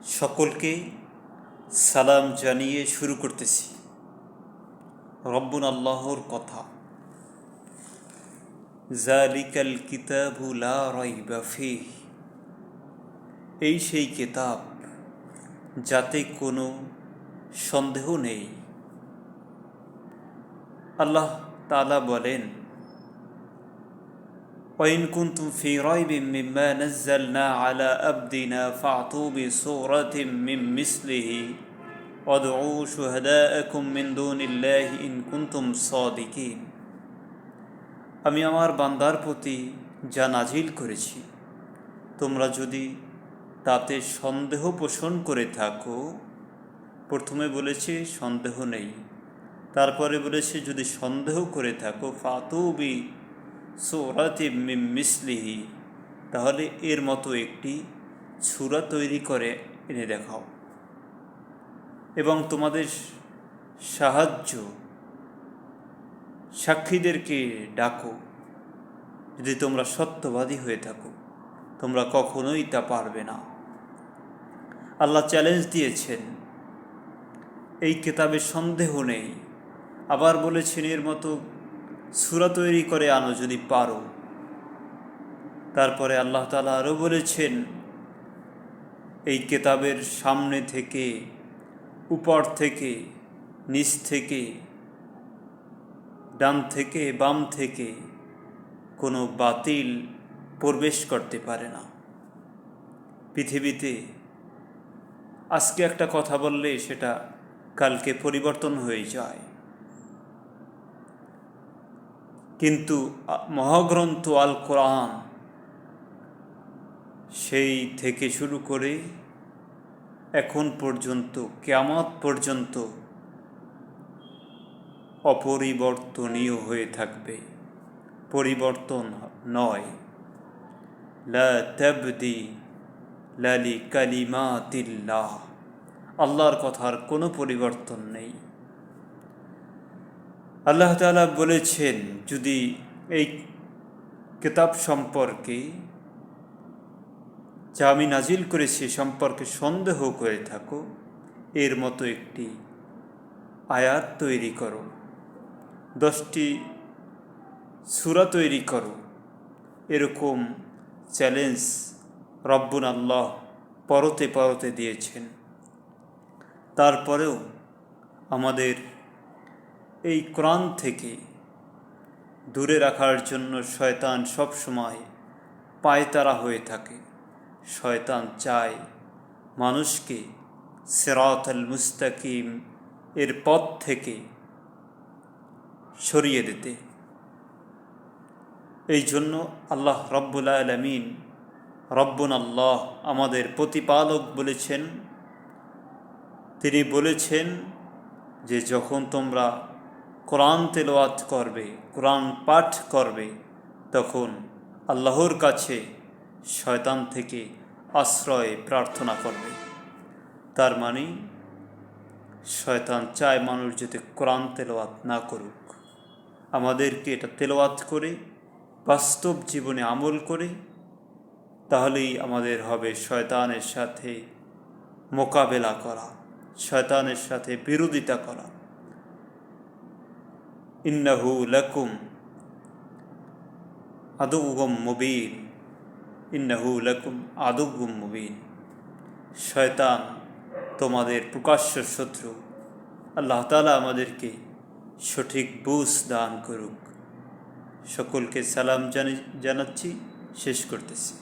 সকলকে সালাম জানিয়ে শুরু করতেছি রব্বুল আল্লাহর কথা। যালিকাল কিতাবু লা রাইবা ফীহ, এই সেই কিতাব যাতে কোনো সন্দেহ নেই। আল্লাহ তাআলা বলেন, ওয়াইন কুনতুম ফী রাইবিন মিম্মা নাযালনা আলা আবদিনা ফাতু বিসূরাতিন মিন মিসলিহি ওয়াদউ শুহাদাআকুম মিন দুনিল্লাহি ইন কুনতুম সাদিকিন। আমি আমার বান্দার প্রতি যা নাজিল করেছি, তোমরা যদি তাতে সন্দেহ পোষণ করে থাকো, প্রথমে বলেছে সন্দেহ নেই, তারপরে বলেছে যদি সন্দেহ করে থাকো ফাতু বি সূরাতিন মিন মিসলিহি, তাহলে এর মতো একটি সূরা তৈরি করে এনে দেখাও এবং তোমাদের সাহায্য সাক্ষীদেরকে ডাকো। যদি তোমরা সত্যবাদী হয়ে থাকো, তোমরা কখনোই তা পারবে না। আল্লাহ চ্যালেঞ্জ দিয়েছেন, এই কিতাবে সন্দেহ নেই। আবার বলেছেন এর মতো সূরা তৈরি করে আনো যদি পারো। তারপরে আল্লাহ তাআলা আরও বলেছেন, এই কিতাবের সামনে থেকে, উপর থেকে, নিচ থেকে, ডান থেকে, বাম থেকে কোনো বাতিল প্রবেশ করতে পারে না। পৃথিবীতে আজকে একটা কথা বললে সেটা কালকে পরিবর্তন হয়ে যায়, কিন্তু মহাগ্রন্থ আল কোরআন সেই থেকে শুরু করে এখন পর্যন্ত, কিয়ামত পর্যন্ত অপরিবর্তনীয় হয়ে থাকবে, পরিবর্তন নয়। লা তাবদীলা লিকালিমাতিল্লাহ, আল্লাহর কথার কোনো পরিবর্তন নেই। আল্লাহ তাআলা বলেছেন, যদি এই কিতাব সম্পর্কে, যা আমি নাজিল করেছি সম্পর্কে সন্দেহ করে থাকো, এর মতো একটি আয়াত তৈরি করো, 10টি সূরা তৈরি করো। এরকম চ্যালেঞ্জ রব্বুল আল্লাহ পরতে পরতে দিয়েছেন। তারপরেও আমাদের এই কোরআন থেকে দূরে রাখার জন্য শয়তান সবসময় পায়তারা হয়ে থাকে। শয়তান চায় মানুষকে সিরাতাল মুস্তাকিম এর পথ থেকে সরিয়ে দিতে। এই জন্য আল্লাহ রব্বুল আলামিন, রব্বুন আল্লাহ আমাদের প্রতিপালক বলেছেন, তিনি বলেছেন যে যখন তোমরা কোরআন তেলাওয়াত করবে, কোরআন পাঠ করবে, তখন আল্লাহর কাছে শয়তান থেকে আশ্রয় প্রার্থনা করবে। তার মানে শয়তান চায় মানুষ যাতে কোরআন তেলাওয়াত না করুক। আমাদেরকে এটা তেলাওয়াত করে বাস্তব জীবনে আমল করে, তাহলেই আমাদের হবে শয়তানের সাথে মোকাবেলা করা, শয়তানের সাথে বিরোধিতা করা। ইন্নাহু লাকুম আদুউম মুবিন, ইন্নাহু লাকুম আদুউম মুবিন, শয়তান তোমাদের প্রকাশ্য শত্রু। আল্লাহ তাআলা আমাদেরকে সঠিক বুঝ দান করুক। সকলকে সালাম জানাচ্ছি, শেষ করতেছি।